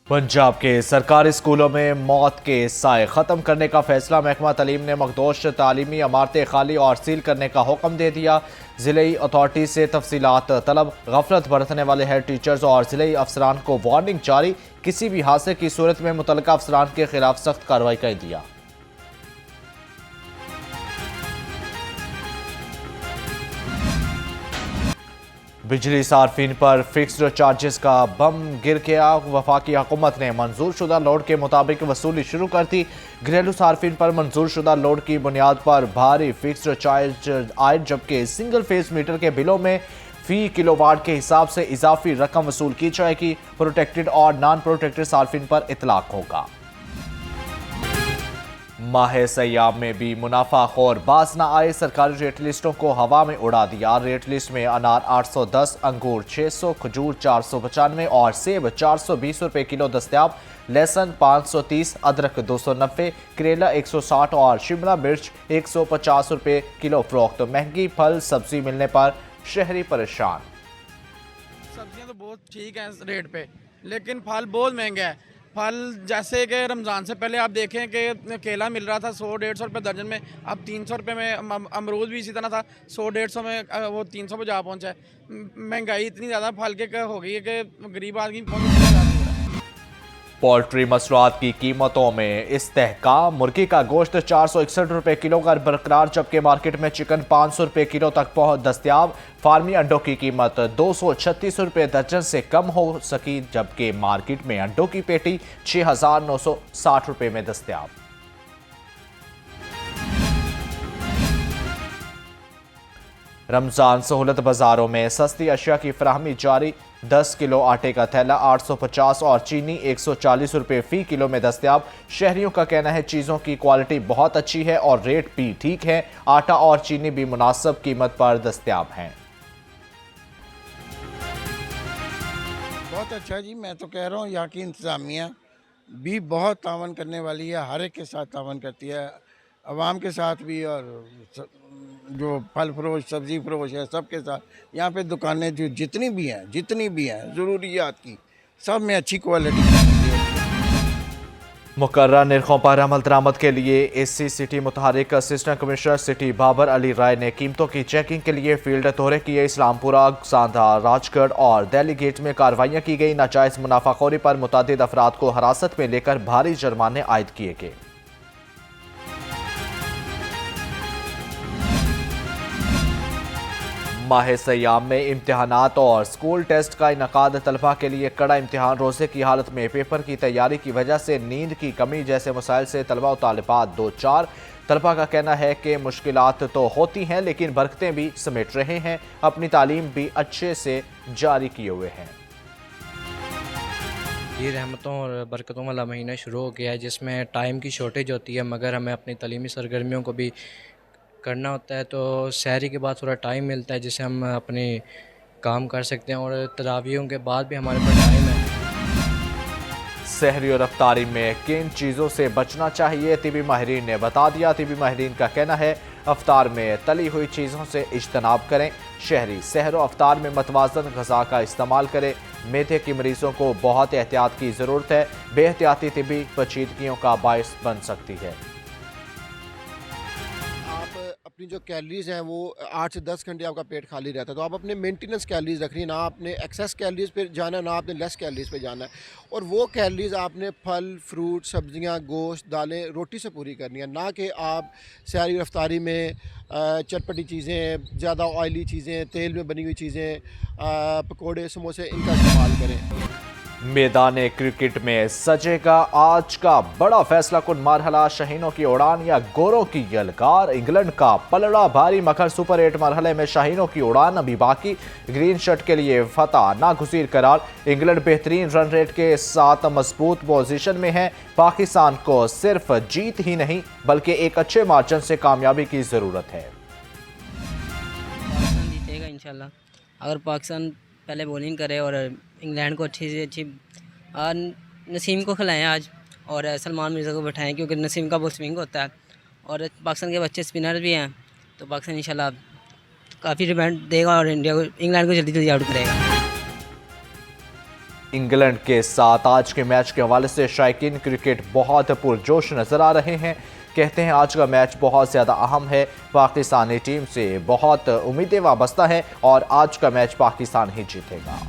पंजाब के सरकारी स्कूलों में मौत के साए खत्म करने का फैसला। महकमा तालीम ने मखदूश तालीमी इमारतें खाली और सील करने का हुक्म दे दिया। जिले अथॉरिटी से तफसीलात तलब। गफलत बरतने वाले हेड टीचर्स और जिले अफसरान को वार्निंग जारी। किसी भी हादसे की सूरत में मुतल्लिका अफसरान के खिलाफ सख्त कार्रवाई कर दिया। बिजली सार्फिन पर फिक्स्ड चार्जेस का बम गिर गया। वफाकी हुकूमत ने मंजूर शुदा लोड के मुताबिक वसूली शुरू कर दी। घरेलू सार्फिन पर मंजूर शुदा लोड की बुनियाद पर भारी फिक्स्ड चार्ज आयद, जबकि सिंगल फेज मीटर के बिलों में फी किलोवाट के हिसाब से इजाफी रकम वसूल की जाएगी। प्रोटेक्टेड और नॉन प्रोटेक्टेड सार्फिन पर इतलाक होगा। माह सयाम में भी मुनाफाखोर बाज न आए। सरकारी रेट लिस्टों को हवा में उड़ा दिया। रेट लिस्ट में अनार 810, अंगूर 600, खजूर 495 और सेब 420 रुपए किलो दस्तयाब। लहसुन 530, अदरक 290, करेला 160 और शिमला मिर्च 150 रुपए किलो फरोख्त। महंगी फल सब्जी मिलने पर शहरी परेशान। सब्जियां तो बहुत ठीक हैं रेट पे, लेकिन फल बहुत महंगा है। फल जैसे कि रमज़ान से पहले आप देखें कि केला मिल रहा था 100-150 रुपये दर्जन में, अब 300 रुपये में। अमरूद भी इसी तरह था 100-150 में, वो 300 पे जा पहुंचा है। महंगाई इतनी ज़्यादा फल के हो गई है कि गरीब आदमी पहुंच। पोल्ट्री मसरूआत की कीमतों में इस्तेहकाम। मुर्गी का गोश्त 461 रुपए किलो का बरकरार, जबकि मार्केट में चिकन 500 रुपए किलो तक पहुंच दस्तयाब। फार्मी अंडों की कीमत 236 रुपए दर्जन से कम हो सकी, जबकि मार्केट में अंडों की पेटी 6,960 रुपए में दस्तयाब। रमजान सहूलत बाजारों में सस्ती अशिया की फराहमी जारी। 10 किलो आटे का थैला 850 और चीनी 140 रुपए फी किलो में दस्तयाब। शहरियों का कहना है चीज़ों की क्वालिटी बहुत अच्छी है और रेट भी ठीक है। आटा और चीनी भी मुनासिब कीमत पर दस्तयाब हैं। बहुत अच्छा जी, मैं तो कह रहा हूँ यहाँ की इंतज़ामिया भी बहुत तावन करने वाली है। हर एक के साथ तावन करती है, आवाम के साथ भी और जो फल फरोश सब्ज़ी फरोश है सबके साथ। यहाँ पे दुकानें जो जितनी भी हैं ज़रूरियात की, सब में अच्छी क्वालिटी है। मुकर्रर निर्खों पर अमल दरामद के लिए एसी सिटी मुतहरिक assistant commissioner city Babar Ali Rai ने कीमतों की चेकिंग के लिए फील्ड दौरे किए। इस्लामपुरा, सांधा, राजगढ़ और दिल्ली गेट में कार्रवाइयाँ की गई। नाजायज मुनाफाखोरी पर मुतअद्दिद अफराद को हिरासत में लेकर भारी जुर्माने आयद किए गए। माह सयाम में इम्तिहानात और स्कूल टेस्ट का इनकाद। तलबा के लिए कड़ा इम्तिहान। रोज़े की हालत में पेपर की तैयारी की वजह से नींद की कमी जैसे मसाइल से तलबा और तालिबात दो चार। तलबा का कहना है कि मुश्किलात तो होती हैं, लेकिन बरकतें भी समेट रहे हैं। अपनी तालीम भी अच्छे से जारी किए हुए हैं। ये रहमतों और बरकतों वाला महीना शुरू हो गया है, जिसमें टाइम की शॉर्टेज होती है, मगर हमें अपनी तालीमी सरगर्मियों को भी करना होता है। तो सहरी के बाद थोड़ा टाइम मिलता है जिससे हम अपने काम कर सकते हैं, और तरावियों के बाद भी हमारे पास टाइम है। सहरी और अफ्तारी में किन चीज़ों से बचना चाहिए, तिबी माहिरीन ने बता दिया। तिबी माहिरीन का कहना है अफ्तार में तली हुई चीज़ों से इज्तनाब करें। शहरी सहर और अफ्तार में मतवाजन ग़ज़ा का इस्तेमाल करें। मैदे के मरीज़ों को बहुत एहतियात की ज़रूरत है। बेहतियाती तिबी पेचीदगियों का बायस बन सकती है। अपनी जो कैलोरीज हैं वो 8 से 10 घंटे आपका पेट खाली रहता है, तो आप अपने मेंटेनेंस कैलोरीज रखनी है, ना आपने एक्सेस कैलोरीज पे जाना है, ना आपने लेस कैलोरीज पे जाना है। और वो कैलोरीज आपने फल, फ्रूट, सब्जियां, गोश्त, दालें, रोटी से पूरी करनी है, ना कि आप सहरी रफ्तारी में चटपटी चीज़ें, ज़्यादा ऑयली चीज़ें, तेल में बनी हुई चीज़ें, पकोड़े, समोसे, इनका इस्तेमाल करें। मैदान क्रिकेट में सजेगा आज का बड़ा फैसला कुन मरहला। शाहीनों की उड़ान या गोरों की यलगार। इंग्लैंड का पलड़ा भारी। मगर सुपर 8 मरहले में शाहीनों की उड़ान अभी बाकी। ग्रीन शर्ट के लिए फतह नागुज़ीर करार। इंग्लैंड बेहतरीन रन रेट के साथ मजबूत पोजीशन में है। पाकिस्तान को सिर्फ जीत ही नहीं बल्कि एक अच्छे मार्जिन से कामयाबी की ज़रूरत है। पाकिस्तान जीतेगा इंशाल्लाह। अगर पाकिस्तान पहले बॉलिंग करे और इंग्लैंड को अच्छी से अच्छी नसीम को खिलाएं आज, और सलमान मिर्ज़ा को बैठाएं, क्योंकि नसीम का बहुत स्विंग होता है और पाकिस्तान के बच्चे स्पिनर भी हैं। तो पाकिस्तान इंशाल्लाह काफ़ी डिमांड देगा और इंडिया को, इंग्लैंड को जल्दी जल्दी आउट करेगा। इंग्लैंड के साथ आज के मैच के हवाले से शायकीन क्रिकेट बहुत पुरजोश नजर आ रहे हैं। कहते हैं आज का मैच बहुत ज़्यादा अहम है, पाकिस्तानी टीम से बहुत उम्मीदें वाबस्ता है और आज का मैच पाकिस्तान ही जीतेगा।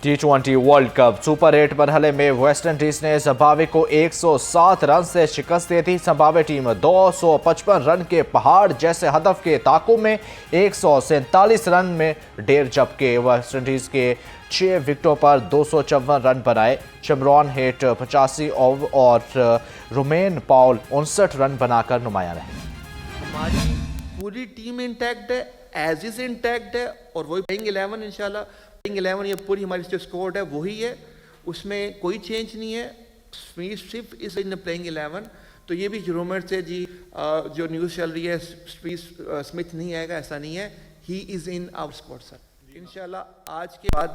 T20 वर्ल्ड कप सुपर 8 मरहले में वेस्टइंडीज ने जिम्बाब्वे को 107 रन से शिकस्त दे दी। जिम्बाब्वे टीम 255 रन के पहाड़ जैसे हदफ के ताक़ुब में 147 रन में ढेर, जबकि वेस्टइंडीज के 6 विकेटों पर 254 रन बनाए। शमरॉन हेट 85 और रोमेन पॉल 59 रन बनाकर नुमाया रहे। हमारी पूरी टीम इंटैक्ट है, एज इज इंटैक्ट है और वही प्लेइंग 11 इंशाल्लाह। प्लेइंग 11 ये पूरी हमारी जो स्क्वाड है वही है, उसमें कोई चेंज नहीं है। सिर्फ इस इन प्लेइंग 11। तो ये भी रूमर से जी जो न्यूज़ चल रही है स्मिथ नहीं आएगा, ऐसा नहीं है। He is in our squad sir. इंशाल्लाह आज के बाद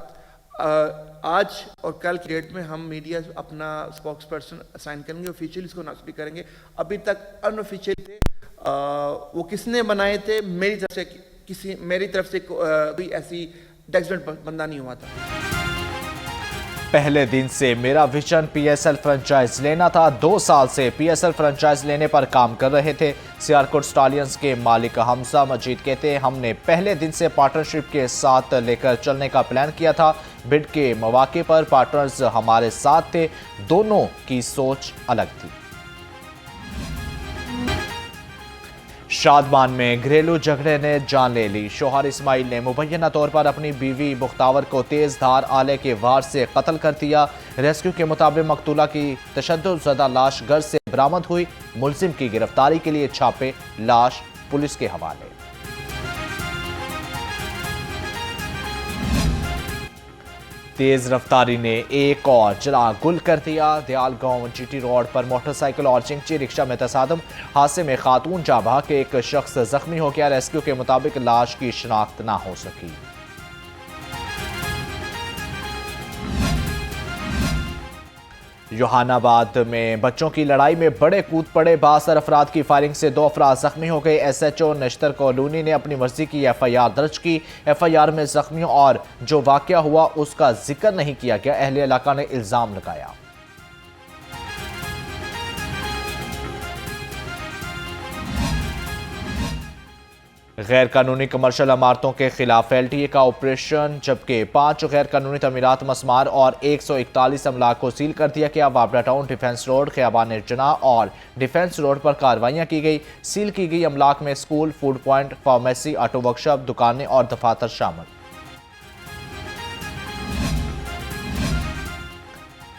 आज और कल की डेट में हम मीडिया अपना स्पोक्स पर्सन असाइन करेंगे, ऑफिशियल इसको अनाउंस भी करेंगे। अभी तक अनऑफिशियल थे, वो किसने बनाए थे, मेरी तरफ से कोई ऐसी डेजिग्नेट बंदा नहीं हुआ था। पहले दिन से मेरा विजन PSL फ्रेंचाइज लेना था। 2 साल से PSL फ्रेंचाइज लेने पर काम कर रहे थे। सियालकोट स्टालियंस के मालिक हमजा मजीद कहते हैं, हमने पहले दिन से पार्टनरशिप के साथ लेकर चलने का प्लान किया था। बिड के मौके पर पार्टनर्स हमारे साथ थे, दोनों की सोच अलग थी। शादमान में घरेलू झगड़े ने जान ले ली। शौहर इस्माइल ने मुबैना तौर पर अपनी बीवी मुख्तावर को तेज धार आले के वार से कत्ल कर दिया। रेस्क्यू के मुताबिक मकतूला की तशद्दुद लाश घर से बरामद हुई। मुलजिम की गिरफ्तारी के लिए छापे, लाश पुलिस के हवाले। तेज रफ्तारी ने एक और जला गुल कर दिया। दयाल गांव GT रोड पर मोटरसाइकिल और चिंची रिक्शा में तसादम। हादसे में खातून जाँ बहक के एक शख्स जख्मी हो गया। रेस्क्यू के मुताबिक लाश की शिनाख्त ना हो सकी। जहानाबाद में बच्चों की लड़ाई में बड़े कूद पड़े। बासर अफराद की फायरिंग से 2 अफराद जख्मी हो गए। SHO नश्तर कॉलोनी ने अपनी मर्जी की FIR दर्ज की। FIR में जख्मियों और जो वाकया हुआ उसका जिक्र नहीं किया गया। अहले इलाका ने इल्जाम लगाया। गैर कानूनी कमर्शियल इमारतों के खिलाफ LTA का ऑपरेशन, जबकि 5 गैर कानूनी तमीरात मस्मार और 141 अमलाक को सील कर दिया गया। वाबरा टाउन, डिफेंस रोड, खियाबान जना और डिफेंस रोड पर कार्रवाइयाँ की गई। सील की गई अमलाक में school, food point, pharmacy, auto workshop, दुकानें और दफातर शामिल।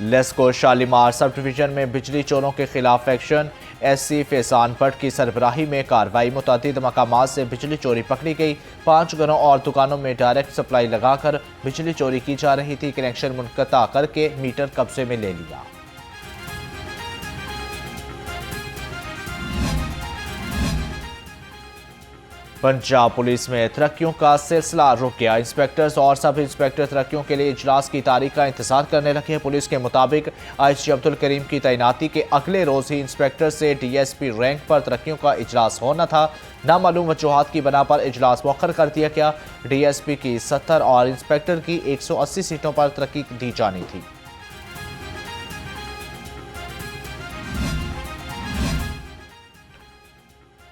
लेस्को शालीमार सब डिवीजन में बिजली चोरों के खिलाफ एक्शन। SC फैसान भट्ट की सरबराही में कार्रवाई। मुतअद्दिद मकामात से बिजली चोरी पकड़ी गई। 5 घरों और दुकानों में डायरेक्ट सप्लाई लगाकर बिजली चोरी की जा रही थी। कनेक्शन मुनक़ता करके मीटर कब्जे में ले लिया। पंजाब पुलिस में तरक्कियों का सिलसिला रुक गया। इंस्पेक्टर्स और सब इंस्पेक्टर तरक्कियों के लिए इजलास की तारीख का इंतजार करने लगे। पुलिस के मुताबिक IG अब्दुल करीम की तैनाती के अगले रोज ही इंस्पेक्टर से DSP रैंक पर तरक्कियों का इजलास होना था। नामालूम वजूहात की बना पर इजलास मौखर कर दिया गया। DSP की 70 और इंस्पेक्टर की 180 सीटों पर तरक्की दी जानी थी।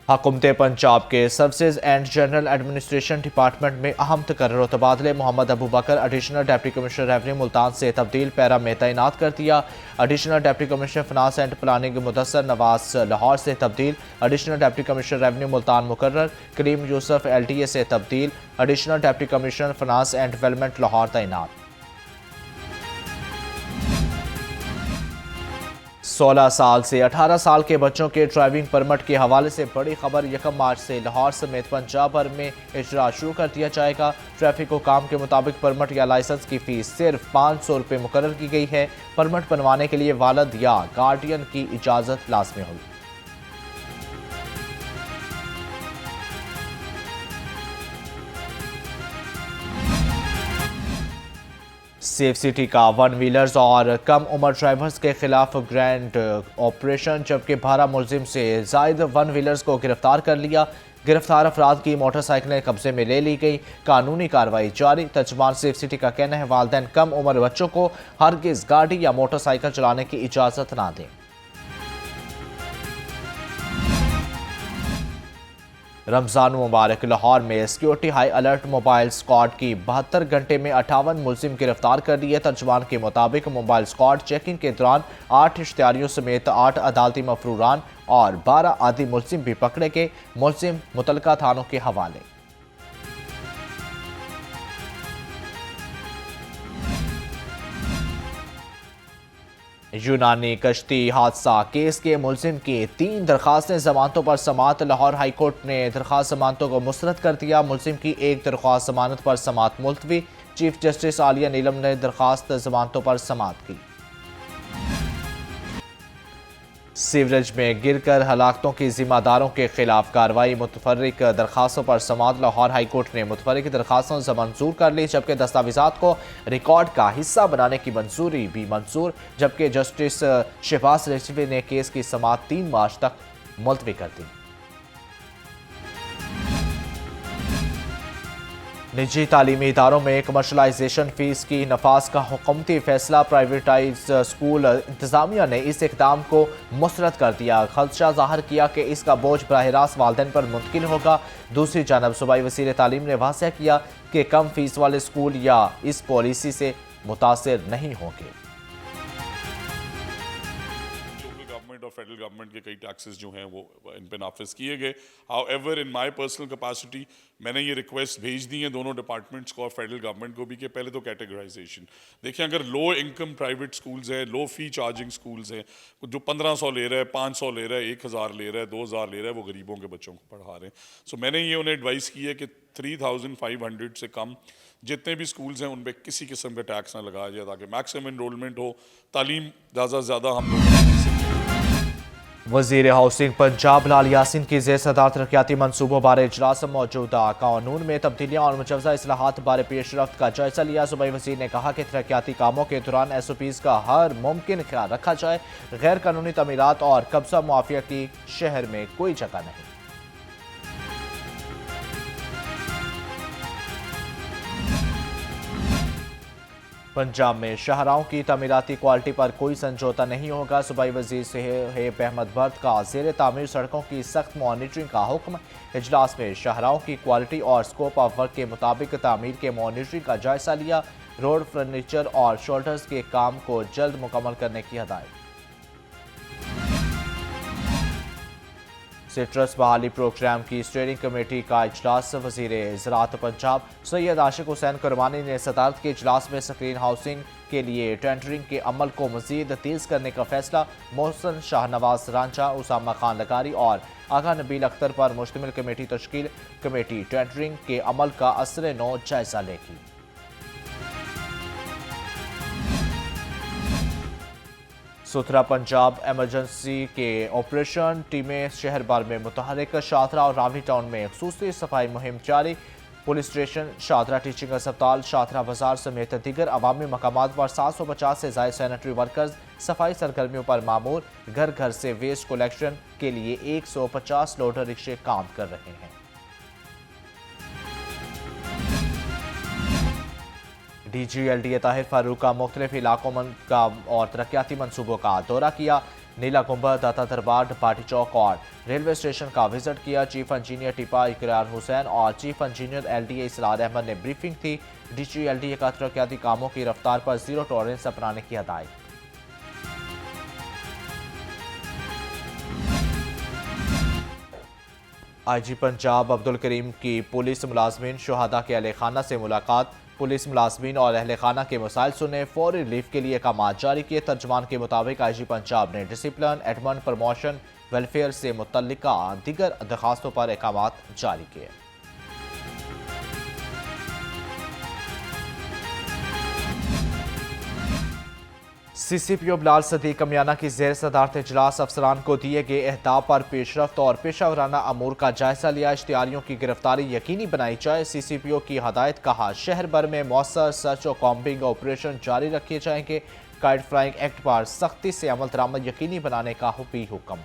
हुकूमत पंजाब के services and general administration department में अहम तकर्रुर तबादले। Mohammad Abu Bakar additional deputy commissioner revenue Multan से तब्दील, पैरा में तैनात कर दिया। Additional deputy commissioner finance and planning Mudassar Nawaz Lahore से तब्दील। Additional deputy commissioner revenue Multan मुकर्रर। करीम यूसुफ LTA से तब्दील। Additional deputy commissioner finance and development Lahore तैनात। 16 साल से 18 साल के बच्चों के ड्राइविंग परमिट के हवाले से बड़ी खबर। 1 मार्च से लाहौर समेत पंजाब भर में इजरा शुरू कर दिया जाएगा। ट्रैफिक हुकाम के मुताबिक परमिट या लाइसेंस की फीस सिर्फ 500 रुपये मुकर्रर की गई है। परमिट बनवाने के लिए वालिद या गार्डियन की इजाज़त लाजमी होगी। सेफ सिटी का 1 व्हीलर्स और कम उम्र ड्राइवर्स के खिलाफ ग्रैंड ऑपरेशन, जबकि 12 मुलजिम से जायद 1 व्हीलर्स को गिरफ्तार कर लिया। गिरफ्तार अफराद की मोटरसाइकिलें कब्जे में ले ली गई। कानूनी कार्रवाई जारी। तर्जुमान सेफ सिटी का कहना है वालिदैन कम उम्र बच्चों को हरगिज गाड़ी या मोटरसाइकिल चलाने की इजाज़त ना दें। रमज़ान मुबारक। लाहौर में security high alert. Mobile squad की 72 घंटे में 58 मुलजिम गिरफ्तार कर लिए। तर्जुमान के मुताबिक मोबाइल स्क्वाड चेकिंग के दौरान 8 इश्तिहारियों समेत 8 अदालती मफरूरान और 12 आदि मुलजिम भी पकड़े गए। मुलजिम मुतलका थानों के हवाले। यूनानी कश्ती हादसा केस के मुलजिम की 3 दरख्वास्तें जमानतों पर समात। लाहौर हाई कोर्ट ने दरख्वास्त जमानतों को मुस्तरद कर दिया। मुलजिम की 1 दरख्वास्त जमानत पर समात मुलतवी। चीफ जस्टिस आलिया नीलम ने दरख्वास्त जमानतों पर समात की। सीवरेज में गिरकर हलाकतों की जिम्मेदारों के खिलाफ कार्रवाई। मुतफर्रिक दरखास्तों पर समात। लाहौर हाई कोर्ट ने मुतफर्रिक दरखास्तों से मंजूर कर ली, जबकि दस्तावेजात को रिकॉर्ड का हिस्सा बनाने की मंजूरी भी मंजूर। जबकि जस्टिस शहबाज रिजवी ने केस की समात 3 मार्च तक मुलतवी कर दी। निजी तालीमी इदारों में कमर्शलाइजेशन फीस की नफाज का हुकूमती फैसला। प्राइवेटाइज स्कूल इंतजामिया ने इस इकदाम को मुस्तरद कर दिया। खदशा जाहिर किया कि इसका बोझ बराह रास्त वालिदैन पर मुंतकिल होगा। दूसरी जानब सूबाई वज़ीर तालीम ने वाज़ेह किया कि कम फीस वाले स्कूल या इस पॉलिसी से मुतासिर नहीं होंगे। और फेडरल गवर्नमेंट के कई टैक्सेस जो हैं वो इन पे नाफिज किए गए। However in my personal capacity मैंने ये रिक्वेस्ट भेज दी है दोनों डिपार्टमेंट्स को और फेडरल गवर्नमेंट को भी कि पहले तो कैटेगराइजेशन देखिए। अगर लो इनकम प्राइवेट स्कूल्स हैं, लो फी चार्जिंग स्कूल्स हैं, जो 1500 ले रहा है, 500 ले रहा है, 1000 ले रहा है, 2000 ले रहा है, वो गरीबों के बच्चों को पढ़ा रहे हैं। सो मैंने ये उन्हें एडवाइस की है कि 3500 से कम जितने भी स्कूल्स हैं उन पर किसी किस्म का टैक्स ना लगाया जाए, ताकि मैक्सिमम इनरोलमेंट हो, तालीम ज़्यादा से ज़्यादा हम लोग। वज़ीर हाउसिंग पंजाब लाल यासीन की ज़ेर सदार तरक्याती मनसूबों बारे इजलास। मौजूदा कानून में तब्दीलियाँ और मुजवज़ा इस्लाहात बारे पेशरफ्त का जायजा लिया। सूबाई वज़ीर ने कहा कि तरक्याती कामों के दौरान SOPs का हर मुमकिन ख्याल रखा जाए। गैर कानूनी तमीरात और कब्जा मुआफिया की शहर में कोई जगह नहीं। पंजाब में शाहराहों की तमीराती क्वालिटी पर कोई समझौता नहीं होगा। सूबाई वज़ीर सोहेब अहमद भट्ट का ज़ेर तामीर सड़कों की सख्त मॉनिटरिंग का हुक्म। इजलास में शाहराहों की क्वालिटी और स्कोप ऑफ वर्क के मुताबिक तामीर के मॉनिटरिंग का जायजा लिया। रोड फर्नीचर और शोल्डर्स के काम को जल्द मुकम्मल करने की हिदायत। सिट्रस बहाली प्रोग्राम की स्टीयरिंग कमेटी का इजलास। वज़ीर ज़राअत पंजाब सैयद आशिक हुसैन कुरबानी ने सदारत के इजलास में स्क्रीन हाउसिंग के लिए टेंडरिंग के अमल को मज़ीद तेज़ करने का फैसला। मोहसन शाहनवाज रांझा, उसामा खान लगारी और आगा नबील अख्तर पर मुश्तमिल कमेटी तश्कील। कमेटी टेंडरिंग के अमल का असर नौ जायजा लेगी। सुथरा पंजाब एमरजेंसी के ऑपरेशन टीमें शहर भर में मुतहरिक। शाहदरा और रावी टाउन में खुसूसी सफाई मुहिम जारी। पुलिस स्टेशन, शाहदरा टीचिंग अस्पताल, शाहदरा बाजार समेत दीगर अवामी मकामात पर 750 से ज़ायद सैनिटरी वर्कर्स सफाई सरगर्मियों पर मामूर। घर घर से वेस्ट कलेक्शन के लिए 150 लोडर रिक्शे काम कर रहे हैं। DG ताहिर फारूक का मुख्तलिफ इलाकों का और तरक्याती मनसूबों का दौरा किया। नीला गुंबद, दाता दरबार, पार्टी चौक और रेलवे स्टेशन का विजिट किया। चीफ इंजीनियर टिपा इकरार हुसैन और चीफ इंजीनियर LDA इसरार अहमद ने ब्रीफिंग थी। DG का तरक्याती कामों की रफ्तार पर जीरो टॉलरेंस अपनाने की हिदायत। IG पंजाब अब्दुल करीम की पुलिस मुलाजमीन शुहदा के अहले खाना से मुलाकात। पुलिस मुलाजमीन और अहले खाना के मसाइल सुने, फौरी रिलीफ के लिए अहकाम जारी किए। तर्जमान के मुताबिक IG पंजाब ने डिसिप्लिन, एडमन, प्रमोशन, वेलफेयर से मुतल्लिका दीगर दरखास्तों पर अहकाम जारी किए। CCPO बिलाल सदीक कमियाना की ज़ेर सदारत इजलास। अफसरान को दिए गए अहदाफ पर पेशरफ्त और पेशावराना अमूर का जायजा लिया। इश्तिहारियों की गिरफ्तारी यकीनी बनाई जाए। CCPO की हदायत। कहा शहर भर में मौसर सर्च और कॉम्बिंग ऑपरेशन जारी रखे जाएंगे। काइट फ्लाइंग एक्ट पर सख्ती से अमल दरामद यकीनी बनाने का भी हुक्म।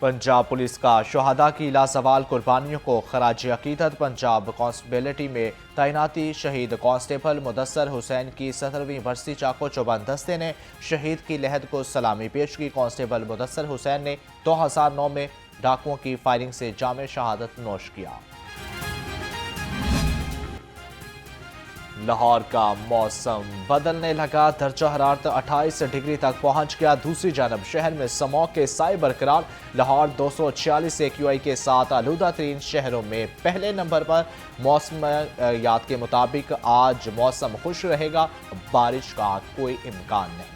पंजाब पुलिस का शहादा की लासवाल कुर्बानियों को खराज अकीदत। पंजाब कांस्टेबिलिटी में तैनाती शहीद कांस्टेबल मुदस्सर हुसैन की 17वीं बरसी चाको चौबंद दस्ते ने शहीद की लहद को सलामी पेश की। कांस्टेबल मुदस्सर हुसैन ने 2009 में डाकुओं की फायरिंग से जामे शहादत नोश किया। लाहौर का मौसम बदलने लगा, दर्जा हरारत 28 डिग्री तक पहुंच गया। दूसरी जानब शहर में स्मॉग के साए बरकरार। लाहौर 246 AQI के साथ आलूदा तरीन शहरों में पहले नंबर पर। मौसमियात के मुताबिक आज मौसम खुश रहेगा, बारिश का कोई इम्कान नहीं।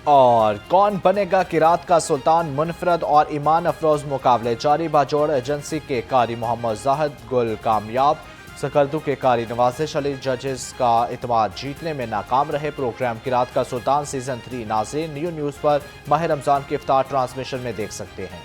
और कौन बनेगा किरात का सुल्तान, मुनफरद और ईमान अफरोज मुकाबले जारी। बाजोड़ एजेंसी के कारी मोहम्मद जाहिद गुल कामयाब। सकरदू के कारी नवाजिश अली जजेस का इत्मीनान जीतने में नाकाम रहे। प्रोग्राम किरात का सुल्तान सीजन 3 नाज़रीन न्यू न्यूज़ पर माह रमज़ान के इफ्तार ट्रांसमिशन में देख सकते हैं।